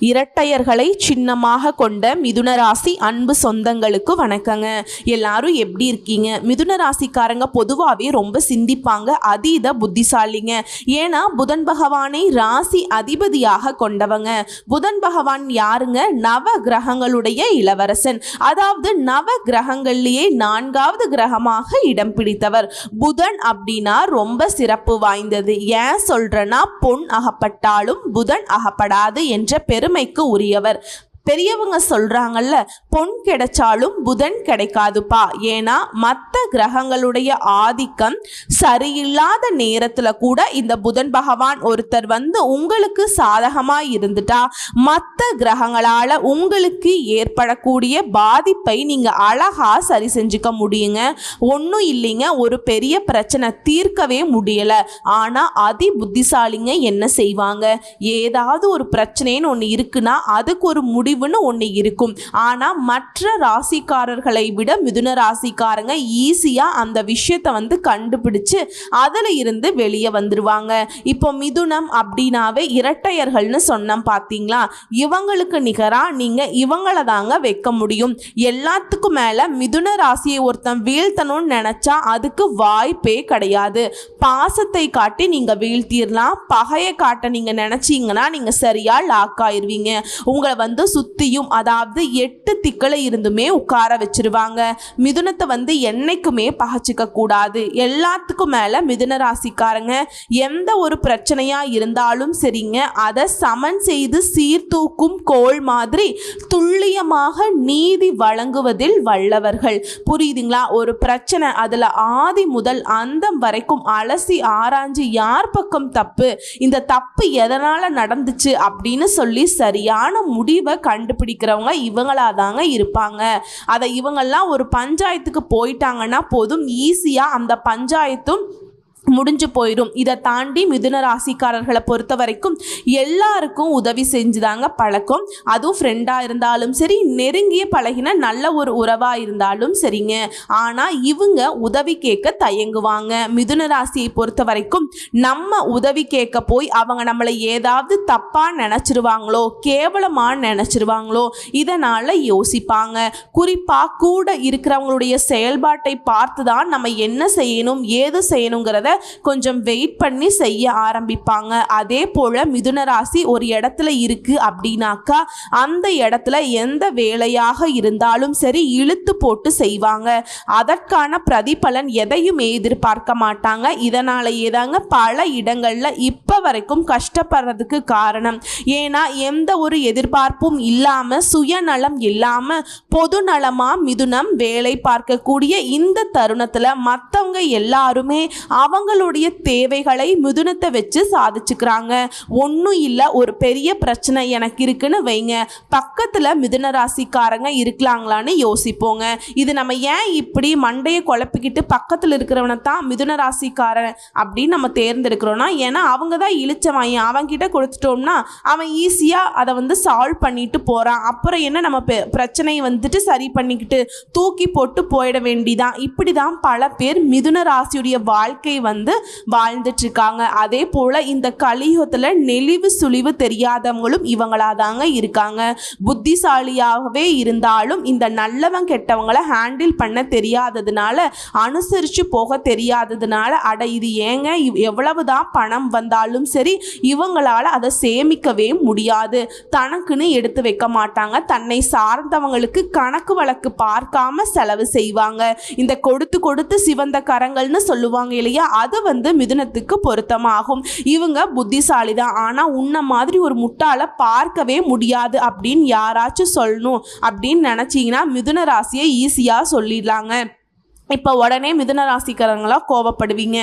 இரட்டையர்களை சின்னமாக கொண்ட மிதுன ராசி அன்பு சொந்தங்களுக்கு வணக்கங்க. எல்லாரும் எப்படி இருக்கீங்க? மிதுன ராசிக்காரங்க பொதுவாகவே ரொம்ப சிந்திப்பாங்க, அதீத புத்திசாலிங்க. ஏன்னா புதன் பகவானை ராசி அதிபதியாக கொண்டவங்க. புதன் பகவான் யாருங்க? நவ கிரகங்களுடைய இளவரசன், அதாவது நவ கிரகங்கள்லேயே 4வது கிரகமாக இடம் பிடித்தவர். புதன் அப்படின்னா ரொம்ப சிறப்பு வாய்ந்தது. ஏன் சொல்றேன்னா, பொன் அகப்பட்டாலும் புதன் அகப்படாது என்ற பெருமைக்கு உரியவர். பெரியவங்க சொல்றாங்கல்ல, பொன் கிடைச்சாலும் புதன் கிடைக்காதுப்பா. ஏன்னா மற்ற கிரகங்களுடைய ஆதிக்கம் சரியில்லாத நேரத்துல கூட இந்த புதன் பகவான் ஒருத்தர் வந்து உங்களுக்கு சாதகமா இருந்துட்டா மற்ற கிரகங்களால உங்களுக்கு ஏற்படக்கூடிய பாதிப்பை நீங்க அழகா சரி செஞ்சுக்க முடியுங்க. ஒன்றும் இல்லைங்க, ஒரு பெரிய பிரச்சனை தீர்க்கவே முடியல, ஆனா அதி புத்திசாலிங்க என்ன செய்வாங்க, ஏதாவது ஒரு பிரச்சனைன்னு ஒன்று இருக்குன்னா அதுக்கு ஒரு முடிவுன்னு ஒன்று இருக்கும். ஆனா மற்ற ராசிக்காரர்களை விட மிதுன ராசிக்காரங்க ஈஸியா அந்த விஷயத்தை வந்து கண்டுபிடிச்சு அதுல இருந்து வெளியே வந்துருவாங்க. இப்போ மிதுனம் அப்படின்னாவே இரட்டையர்கள்னு சொன்னோம் பாத்தீங்களா, இவங்களுக்கு நிகரா நீங்க இவங்களை தாங்க வைக்க முடியும். எல்லாத்துக்கும் மேல மிதுன ராசியை ஒருத்தன் வீழ்த்தணும்னு நினைச்சா அதுக்கு வாய்ப்பே கிடையாது. பாசத்தை காட்டி நீங்க வீழ்த்திடலாம், பகையை காட்ட நீங்க நினைச்சீங்கன்னா நீங்க சரியா லாக் ஆயிருவீங்க. உங்களை வந்து சுத்தியும், அதாவது 8 திக்களை இருந்துமே உட்கார வச்சிருவாங்க. மிதுனத்தை வந்து என்னைக்குமே பகைச்சிக்க கூடாது. எல்லாத்துக்கும் மேல மிதுன ராசிக்காரங்க எந்த ஒரு பிரச்சனையா இருந்தாலும் சரிங்க, அதை சமன் செய்து சீர்தூக்கும் கோள் மாதிரி துல்லியமாக நீதி வழங்குவதில் வல்லவர்கள். புரியுதுங்களா? ஒரு பிரச்சனை அதுல ஆதி முதல் அந்தம் வரைக்கும் அலசி ஆராய்ஞ்சு யார் பக்கம் தப்பு, இந்த தப்பு எதனால நடந்துச்சு அப்படின்னு சொல்லி சரியான முடிவை கண்டுபிடிக்கிறவங்க இவங்களாதாங்க இருப்பாங்க. அதை இவங்கெல்லாம் ஒரு பஞ்சாயத்துக்கு போயிட்டாங்கன்னா போதும், ஈஸியா அந்த பஞ்சாயத்தும் முடிஞ்சு போயிடும். இதை தாண்டி மிதுன ராசிக்காரர்களை பொறுத்த வரைக்கும் எல்லாருக்கும் உதவி செஞ்சுதாங்க பழக்கம். அதுவும் ஃப்ரெண்டாக இருந்தாலும் சரி, நெருங்கிய பழகின நல்ல ஒரு உறவாக இருந்தாலும் சரிங்க. ஆனால் இவங்க உதவி கேட்க தயங்குவாங்க. மிதுன ராசியை பொறுத்த வரைக்கும் நம்ம உதவி கேட்க போய் அவங்க நம்மளை ஏதாவது தப்பாக நினச்சிருவாங்களோ, கேவலமாக நினச்சிருவாங்களோ, இதனால் யோசிப்பாங்க. குறிப்பாக கூட இருக்கிறவங்களுடைய செயல்பாட்டை பார்த்து தான் நம்ம என்ன செய்யணும் ஏது செய்யணுங்கிறத கொஞ்சம் வெயிட் பண்ணி செய்ய ஆரம்பிப்பாங்க. அதே போல மிதுன ராசி ஒரு இடத்துல இருக்கு அப்படின்னாக்கா அந்த இடத்துல எந்த வேலையாக இருந்தாலும் சரி இழுத்து போட்டு செய்வாங்க. அதற்கான பிரதிபலன் எதையும் எதிர்பார்க்க மாட்டாங்க. இதனாலேயே தாங்க பல இடங்கள்ல இப்ப வரைக்கும் கஷ்டப்படுறதுக்கு காரணம். ஏன்னா எந்த ஒரு எதிர்பார்ப்பும் இல்லாம, சுயநலம் இல்லாம பொது நலமா மிதுனம் வேலை பார்க்கக்கூடிய இந்த தருணத்துல மற்றவங்க எல்லாருமே அவங்களுடைய தேவைகளை மிதுனத்தை வச்சு சாதிச்சுக்கிறாங்க. ஒன்றும் இல்லை, ஒரு பெரிய பிரச்சனை எனக்கு இருக்குன்னு வைங்க, பக்கத்தில் மிதுன ராசிக்காரங்க இருக்கலாங்களான்னு யோசிப்போங்க. இது நம்ம ஏன் இப்படி மண்டையை குழப்பிக்கிட்டு பக்கத்தில் இருக்கிறவனை தான் மிதுன ராசிக்காரன் அப்படின்னு நம்ம தேர்ந்தெடுக்கிறோன்னா, ஏன்னா அவங்க தான் இழிச்சவன், அவன்கிட்ட கொடுத்துட்டோம்னா அவன் ஈஸியாக அதை வந்து சால்வ் பண்ணிட்டு போகிறான். அப்புறம் என்ன, நம்ம பிரச்சனையை வந்துட்டு சரி பண்ணிக்கிட்டு தூக்கி போட்டு போயிட வேண்டிதான். இப்படி தான் பல பேர் மிதுன ராசியுடைய வாழ்க்கை வந்து வாழ்ந்துட்டு இருக்காங்க. அதே போல இந்த கலியுகத்துல நெளிவு சுழிவு தெரியாதவங்களும் இவங்களாதாங்க இருக்காங்க. புத்திசாலியாகவே இருந்தாலும் இந்த நல்லவன் கெட்டவங்களை ஹேண்டில் பண்ண தெரியாததுனால, அனுசரித்து போக தெரியாததுனால, அட இது ஏங்க எவ்வளவுதான் பணம் வந்தாலும் சரி இவங்களால அதை சேமிக்கவே முடியாது. தனக்குன்னு எடுத்து வைக்க மாட்டாங்க. தன்னை சார்ந்தவங்களுக்கு கணக்கு வழக்கு பார்க்காம செலவு செய்வாங்க. இந்த கொடுத்து கொடுத்து சிவந்த கரங்கள்னு சொல்லுவாங்க இல்லையா, அது வந்து மிதுனத்துக்கு பொருத்தமாகும். இவங்க புத்திசாலி தான், ஆனா உன்ன மாதிரி ஒரு முட்டாளை பார்க்கவே முடியாது அப்படின்னு யாராச்சும் சொல்லணும் அப்படின்னு நினைச்சீங்கன்னா மிதுன ராசியை ஈஸியா சொல்லிடலாங்க. இப்போ உடனே மிதுன ராசிக்காரங்களா கோவப்படுவீங்க.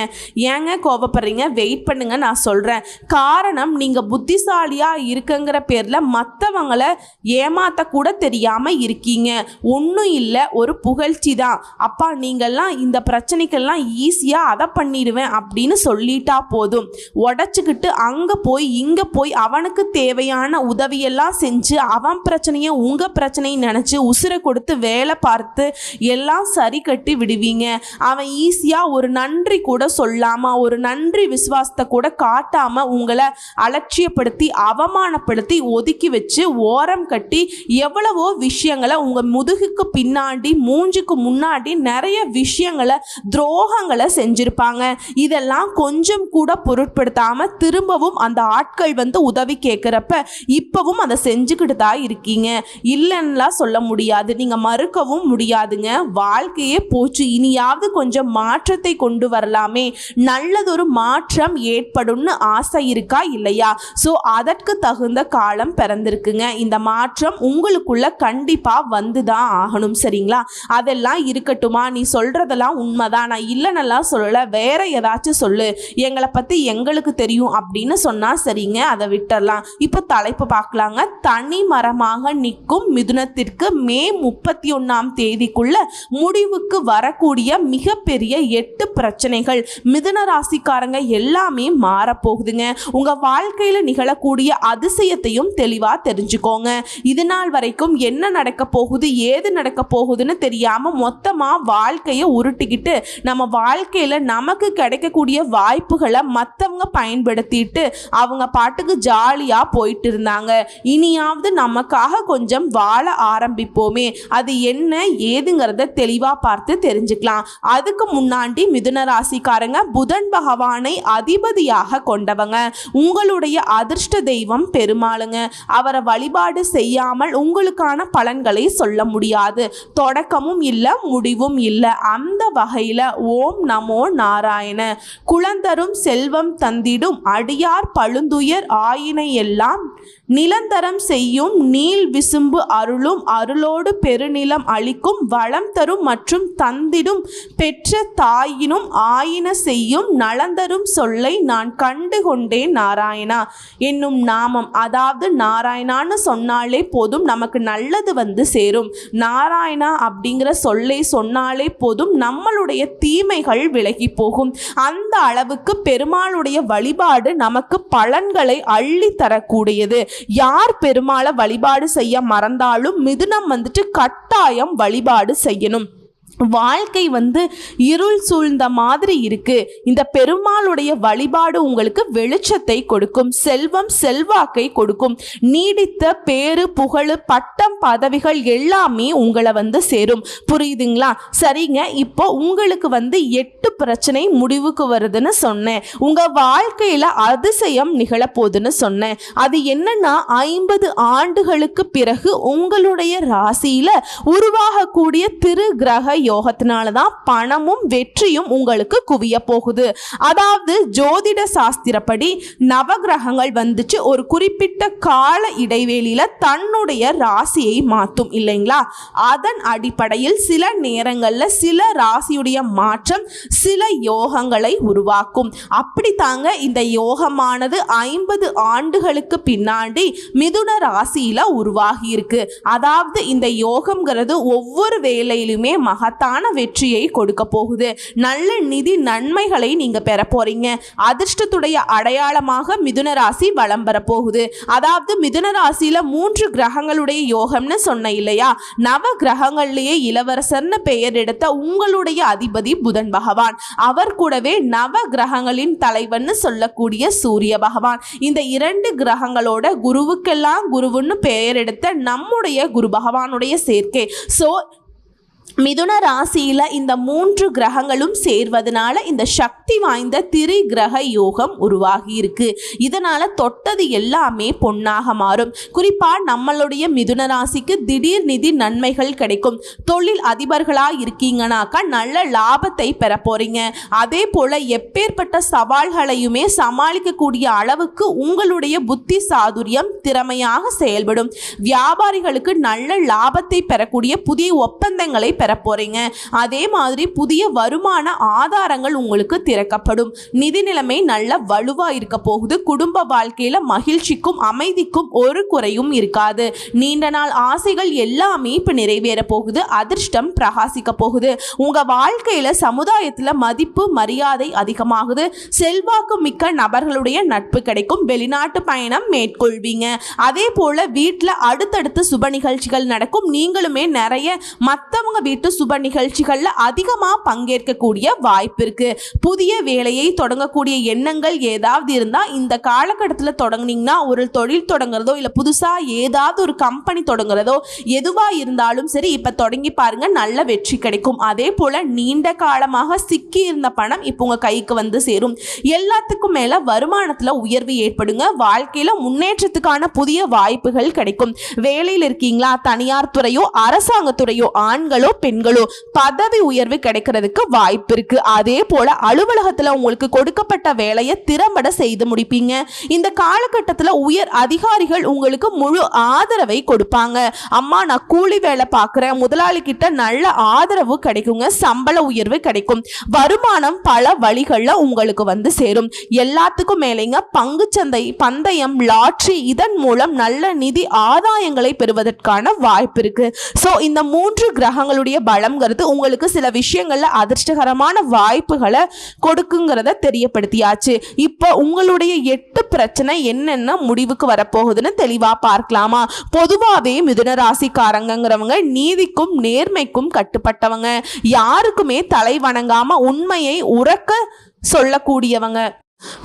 ஏங்க கோவப்படுறீங்க? வெயிட் பண்ணுங்க, நான் சொல்கிறேன். காரணம், நீங்கள் புத்திசாலியாக இருக்குங்கிற பேரில் மற்றவங்களை ஏமாற்றக்கூட தெரியாமல் இருக்கீங்க. ஒன்றும் இல்லை, ஒரு புகழ்ச்சி தான். அப்பா நீங்கள்லாம் இந்த பிரச்சனைக்கெல்லாம் ஈஸியாக அதை பண்ணிடுவேன் அப்படின்னு சொல்லிட்டா போதும், உடச்சிக்கிட்டு அங்கே போய் இங்கே போய் அவனுக்கு தேவையான உதவியெல்லாம் செஞ்சு அவன் பிரச்சனையை உங்கள் பிரச்சனையை நினச்சி உசுரை கொடுத்து வேலை பார்த்து எல்லாம் சரி கட்டி விடு விடுவீங்க. அவன் ஈஸியா ஒரு நன்றி கூட சொல்லாம, ஒரு நன்றி விசுவாசத்தை கூட காட்டாம உங்களை அலட்சியப்படுத்தி அவமானப்படுத்தி ஒதுக்கி வச்சு ஓரம் கட்டி எவ்வளவோ விஷயங்களை உங்க முதுகுக்கு பின்னாடி மூஞ்சுக்கு முன்னாடி நிறைய விஷயங்களை துரோகங்களை செஞ்சிருப்பாங்க. இதெல்லாம் கொஞ்சம் கூட பொருட்படுத்தாம திரும்பவும் அந்த ஆட்கள் உதவி கேட்கிறப்ப இப்பவும் அதை செஞ்சுக்கிட்டு தான் இருக்கீங்க. இல்லைன்னா சொல்ல முடியாது, நீங்க மறுக்கவும் முடியாதுங்க. வாழ்க்கையே போச்சு, இனியாவது கொஞ்சம் மாற்றத்தை கொண்டு வரலாமே, நல்லதொரு மாற்றம் ஏற்படும்னு ஆசை இருக்கா இல்லையா? ஸோ அதற்கு தகுந்த காலம் பிறந்திருக்குங்க. இந்த மாற்றம் உங்களுக்குள்ள கண்டிப்பா வந்துதான் ஆகணும். சரிங்களா? அதெல்லாம் இருக்கட்டுமா, நீ சொல்றதெல்லாம் உண்மைதான், நான் இல்லைன்னெல்லாம் சொல்லல, வேற ஏதாச்சும் சொல்லு, எங்களை பத்தி எங்களுக்கு தெரியும் அப்படின்னு சொன்னா சரிங்க, அதை விட்டுறலாம். இப்போ தலைப்பு பார்க்கலாங்க. தனி மரமாக நிற்கும் மிதுனத்திற்கு மே 31ஆம் தேதிக்குள்ள முடிவுக்கு வரக்கூடிய மிகப்பெரிய 8 பிரச்சனைகள் மிதுன ராசிக்காரங்க எல்லாமே மாறப்போகுதுங்க. உங்க வாழ்க்கையில நிகழக்கூடிய அதிசயத்தையும் தெளிவா தெரிஞ்சுக்கோங்க. இது நாள் வரைக்கும் என்ன நடக்க போகுது, ஏது நடக்க போகுதுன்னு தெரியாம மொத்தமா வாழ்க்கையை உருட்டிக்கிட்டு நம்ம வாழ்க்கையில நமக்கு கிடைக்கக்கூடிய வாய்ப்புகளை மற்றவங்க பயன்படுத்திட்டு அவங்க பாட்டுக்கு ஜாலியா போயிட்டு இருந்தாங்க. இனியாவது நமக்காக கொஞ்சம் வாழ ஆரம்பிப்போமே, அது என்ன ஏதுங்கிறத தெளிவா பார்த்து தெரிஞ்சுக்கலாம். அதுக்கு முன்னாடி மிதுன ராசிக்காரங்க புதன் பகவானை அதிபதியாக கொண்டவங்க. உங்களுடைய அதிர்ஷ்ட தெய்வம் பெருமாளுங்க. அவரை வழிபாடு செய்யாமல் உங்களுக்கான பலன்களை சொல்ல முடியாது. தொடக்கமும் இல்லை, முடிவும் இல்லை. அந்த வகையில ஓம் நமோ நாராயண. குளந்தரும் செல்வம் தந்திடும் அடியார் பழுந்துயர் ஆயினை எல்லாம் நிலந்தரம் செய்யும் நீள் விசும்பு அருளும் அருளோடு பெருநிலம் அளிக்கும் வளம் தரும் மற்றும் தந்திடும் பெற்ற தாயினும் ஆயின செய்யும் நலந்தரும் சொல்லை நான் கண்டு கொண்டேன் நாராயணா என்னும் நாமம். அதாவது நாராயணான்னு சொன்னாலே போதும் நமக்கு நல்லது சேரும். நாராயணா அப்படிங்கிற சொல்லை சொன்னாலே போதும் நம்மளுடைய தீமைகள் விலகி போகும். அந்த அளவுக்கு பெருமாளுடைய வழிபாடு நமக்கு பலன்களை அள்ளி தரக்கூடியது. யார் பெருமாளை வழிபாடு செய்ய மறந்தாலும் மிதுனம் கட்டாயம் வழிபாடு செய்யணும். வாழ்க்கை இருள் சூழ்ந்த மாதிரி இருக்கு. இந்த பெருமாளுடைய வழிபாடு உங்களுக்கு வெளிச்சத்தை கொடுக்கும், செல்வம் செல்வாக்கை கொடுக்கும், நீடித்த பேரு புகழ் பட்டம் பதவிகள் எல்லாமே உங்களை சேரும். புரியுதுங்களா? சரிங்க, இப்போ உங்களுக்கு 8 பிரச்சனை முடிவுக்கு வருதுன்னு சொன்னேன். உங்க வாழ்க்கையில அதிசயம் நிகழப்போகுதுன்னு சொன்னேன். அது என்னன்னா 50 ஆண்டுகளுக்கு பிறகு உங்களுடைய ராசியில உருவாகக்கூடிய திரு கிரக யோகத்தினாலதான் பணமும் வெற்றியும் உங்களுக்கு குவிய போகுது. அதாவது ஜோதிட சாஸ்திரப்படி நவகிரகங்கள் ஒரு குறிப்பிட்ட கால இடைவெளியில தன்னுடைய ராசியை மாற்றும் இல்லைங்களா? அதன் அடிப்படையில் சில நேரங்கள்ல சில ராசியுடைய மாற்றம் சில யோகங்களை உருவாக்கும். அப்படித்தாங்க இந்த யோகமானது 50 ஆண்டுகளுக்கு பின்னாடி மிதுன ராசியில உருவாகி இருக்கு. அதாவது இந்த யோகம்ங்கிறது ஒவ்வொரு வேலையிலுமே மகத்தான வெற்றியை கொடுக்க போகுது. நல்ல நிதி நன்மைகளை நீங்க பெற போறீங்க. அதிர்ஷ்டத்துடைய அடையாளமாக மிதுன ராசி வலம் பெற போகுது. அதாவது மிதுன ராசியில 3 கிரகங்களுடைய யோகம்னு சொன்ன இல்லையா? நவ கிரகங்கள்லயே இளவரசர்னு பெயர் எடுத்த உங்களுடைய அதிபதி புதன் பகவான். அவர் கூடவே நவ கிரகங்களின் தலைவன் சொல்லக்கூடிய சூரிய பகவான். இந்த 2 கிரகங்களோட குருவுக்கெல்லாம் குருவுன்னு பெயர் எடுத்த நம்முடைய குரு பகவானுடைய சேர்க்கை. சோ மிதுன ராசியில இந்த 3 கிரகங்களும் சேர்வதனால இந்த சக்தி வாய்ந்த திரி கிரக யோகம் உருவாகி இருக்கு. இதனால தொட்டது எல்லாமே பொன்னாக மாறும். குறிப்பா நம்மளுடைய மிதுன ராசிக்கு திடீர் நிதி நன்மைகள் கிடைக்கும். தொழில் அதிபர்களா இருக்கீங்கன்னாக்கா நல்ல லாபத்தை பெற போறீங்க. அதே போல எப்பேற்பட்ட சவால்களையுமே சமாளிக்கக்கூடிய அளவுக்கு உங்களுடைய புத்தி சாதுரியம் திறமையாக செயல்படும். வியாபாரிகளுக்கு நல்ல லாபத்தை பெறக்கூடிய புதிய ஒப்பந்தங்களை பெற போறீங்க. அதே மாதிரி புதிய வருமான ஆதாரங்கள் உங்களுக்கு திறக்கப்படும். நிதி நிலைமை நல்ல வலுவா இருக்க போகுது. குடும்ப வாழ்க்கையில மகிழ்ச்சிக்கும் அமைதிக்கும் ஒரு குறையும் இருக்காது. நீண்ட நாள் ஆசைகள் எல்லாமே இப்ப நிறைவேற போகுது. அதிர்ஷ்டம் பிரகாசிக்க போகுது. உங்க வாழ்க்கையில சமுதாயத்துல மதிப்பு மரியாதை அதிகமாகுது. செல்வாக்கு மிக்க நபர்களுடைய நட்பு கிடைக்கும். வெளிநாட்டு பயணம் மேற்கொள்வீங்க. அதே போல வீட்டுல அடுத்தடுத்து சுப நிகழ்ச்சிகள் நடக்கும். நீங்களுமே நிறைய மற்றவங்க வீட்டு சுப நிகழ்ச்சிகள்ல அதிகமா பங்கேற்கக்கூடிய வாய்ப்பு இருக்கு. புதிய வேலையை தொடங்கக்கூடிய எண்ணங்கள் ஏதாவது இருந்தா இந்த காலகட்டத்தில் தொடங்குனீங்கன்னா, ஒரு தொழில் தொடங்குறதோ இல்ல புதுசா ஏதாவது ஒரு கம்பெனி தொடங்குறதோ எதுவா இருந்தாலும் சரி இப்ப தொடங்கி பாருங்க, நல்ல வெற்றி கிடைக்கும். அதே போல நீண்ட காலமாக சிக்கி இருந்த பணம் இப்போ உங்க கைக்கு வந்து சேரும். எல்லாத்துக்கும் மேல வருமானத்துல உயர்வு ஏற்படுங்க. வாழ்க்கையில முன்னேற்றத்துக்கான புதிய வாய்ப்புகள் கிடைக்கும். வேலையில் இருக்கீங்களா, தனியார் துறையோ அரசாங்க துறையோ, ஆண்களோ பெண்களோ, பதவி உயர்வு கிடைக்கிறதுக்கு வாய்ப்பு இருக்கு. அதே போல அலுவலகத்துல உங்களுக்கு கொடுக்கப்பட்ட வேலையை திறம்பட செய்து முடிப்பீங்க. இந்த காலகட்டத்தில் உயர் அதிகாரிகள் உங்களுக்கு முழு ஆதரவை கொடுப்பாங்க. அம்மா நான் கூலி வேலை பார்க்கிறேன், முதலாளி கிட்ட நல்ல ஆதரவு கிடைக்குங்க. சம்பள உயர்வு கிடைக்கும். வருமானம் பல வழிகள்ல உங்களுக்கு வந்து சேரும். எல்லாத்துக்கும் மேலேங்க பங்குச்சந்தை, பந்தயம், லாட்ரி இதன் மூலம் நல்ல நிதி ஆதாயங்களை பெறுவதற்கான வாய்ப்பு இருக்கு. சோ இந்த 3 கிரகங்களுடைய பலம்ங்கிறது உங்களுக்கு சில விஷயங்கள்ல அதிர்ஷ்டகரமான வாய்ப்புகளை கொடுக்குங்கிறத தெரியப்படுத்தியாச்சு. இப்போ உங்களுடைய 8 பிரச்சனை என்னென்ன முடிவுக்கு வரப்போகுதுன்னு தெளிவா பார்க்கலாமா? பொதுவாகவே மிதுன ராசிக்காரங்கிறவங்க நீதிக்கும் நேர்மைக்கும் கட்டுப்பட்டவங்க, யாருக்குமே தலை வணங்காம உண்மையை உறக்க சொல்லக்கூடியவங்க.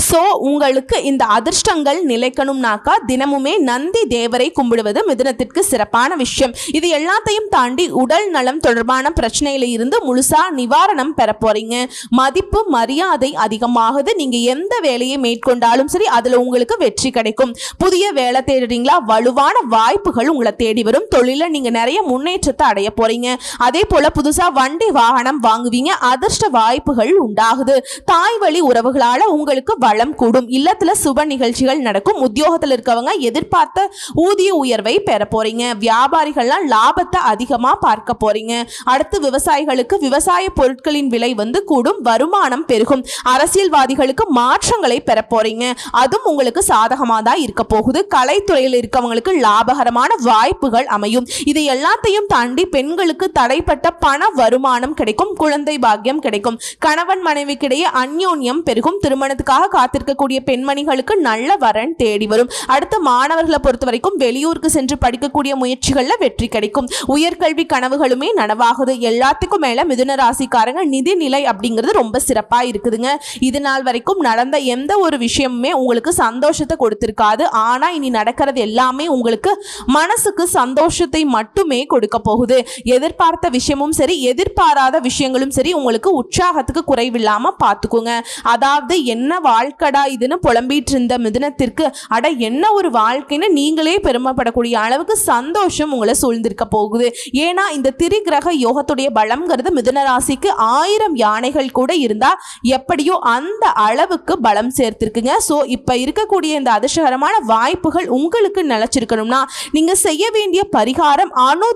சோ உங்களுக்கு இந்த அதிர்ஷ்டங்கள் நிலைக்கணும்னாக்கா தினமுமே நந்தி தேவரை கும்பிடுவது மிதுனத்திற்கு சிறப்பான விஷயம். இது எல்லாத்தையும் தாண்டி உடல் நலம் தொடர்பான பிரச்சனையில இருந்து முழுசா நிவாரணம் பெற போறீங்க. மதிப்பு மரியாதை அதிகமாகுது. நீங்க எந்த வேலையை மேற்கொண்டாலும் சரி அதுல உங்களுக்கு வெற்றி கிடைக்கும். புதிய வேலை தேடுறீங்களா, வலுவான வாய்ப்புகள் உங்களை தேடி வரும். தொழில நீங்க நிறைய முன்னேற்றத்தை அடைய போறீங்க. அதே போல புதுசா வண்டி வாகனம் வாங்குவீங்க. அதிர்ஷ்ட வாய்ப்புகள் உண்டாகுது. தாய் வழி உறவுகளால உங்களுக்கு வளம் கூடும். இல்லத்துல சுப நிகழ்ச்சிகள் நடக்கும். உத்தியோகத்தில் இருக்கவங்க எதிர்பார்த்த ஊதிய உயர்வை பெற போறீங்க. வியாபாரிகள்லாம் லாபத்தை அதிகமா பார்க்க போறீங்க. அடுத்து விவசாயிகளுக்கு விவசாய பொருட்களின் விலை வந்து கூடும். வருமானம் பெருகும். அரசியல்வாதிகளுக்கு மாற்றங்களை பெற போறீங்க. அதுவும் உங்களுக்கு சாதகமா தான் இருக்க போகுது. கலைத்துறையில் இருக்கவங்களுக்கு லாபகரமான வாய்ப்புகள் அமையும். இதை எல்லாத்தையும் தாண்டி பெண்களுக்கு தடைப்பட்ட பண வருமானம் கிடைக்கும். குழந்தை பாக்கியம் கிடைக்கும். கணவன் மனைவிக்கிடையே அந்யோன்யம் பெருகும். திருமணத்துக்காக காத்திருக்கக்கூடிய பெண்மணிகளுக்கு நல்ல வரன் தேடி வரும். அடுத்த மாணவர்களை பொறுத்த வரைக்கும் வெளியூருக்கு சென்று படிக்கக்கூடிய முயற்சிகள்ல வெற்றி கிடைக்கும். உயர்கல்வி கனவுகளுமே நனவாகுது. எல்லாத்துக்கும் மேல மிதுன ராசிக்காரங்க நிதி நிலை அப்படிங்கிறது ரொம்ப சிறப்பா இருக்குதுங்க. இது நாள் வரைக்கும் நடந்த எந்த ஒரு விஷயமுமே உங்களுக்கு சந்தோஷத்தை கொடுத்திருக்காது. ஆனா இனி நடக்கிறது எல்லாமே உங்களுக்கு மனசுக்கு சந்தோஷத்தை மட்டுமே கொடுக்க போகுது. எதிர்பார்த்த விஷயமும் சரி, எதிர்பாராத விஷயங்களும் சரி உங்களுக்கு உற்சாகத்துக்கு குறைவில்லாம பார்த்துக்கோங்க. அதாவது என்ன வாழ்க்கடா இதுன்னு புலம்பிட்டு இருந்த மிதுனத்திற்கு அட என்ன ஒரு வாழ்க்கைன்னு நீங்களே பெருமைப்படக்கூடிய அளவுக்கு சந்தோஷம் உங்களை சூழ்ந்திருக்க போகுது. ஏன்னா இந்த திரிகிரக யோகத்துடைய பலம்ங்கிறது மிதுன ராசிக்கு 1000 யானைகள் கூட இருந்தா எப்படியோ அந்த அளவுக்கு பலம் சேர்த்திருக்குங்க. சோ இப்ப இருக்கக்கூடிய இந்த அதிர்ஷ்டகரமான வாய்ப்புகள் உங்களுக்கு நிலைச்சிருக்கணும்னா நீங்க செய்ய வேண்டிய பரிகாரம்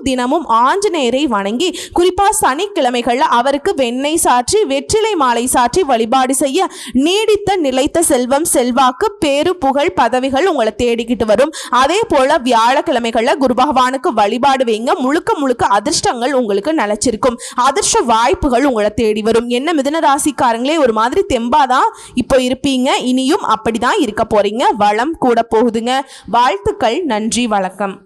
தினமும் ஆஞ்சநேயரை வணங்கி, குறிப்பா சனிக்கிழமைகள்ல அவருக்கு வெண்ணெய் சாற்றி வெற்றிலை மாலை சாற்றி வழிபாடு செய்ய நீடித்த நிலைத்த செல்வம், செல்வாக்கு, பேரு, புகழ், பதவிகள் உங்களை தேடிக்கிட்டு வரும். அதே போல வியாழக்கிழமைகள்ல குரு பகவானுக்கு வழிபாடு வைங்க. முழுக்க முழுக்க அதிர்ஷ்டங்கள் உங்களுக்கு நிலைச்சிருக்கும். அதிர்ஷ்ட வாய்ப்புகள் உங்களை தேடி வரும். என்ன மிதுன ராசிக்காரங்களே ஒரு மாதிரி தெம்பாதான் இப்போ இருப்பீங்க. இனியும் அப்படிதான் இருக்க போறீங்க. வளம் கூட போகுதுங்க. வாழ்த்துக்கள். நன்றி. வணக்கம்.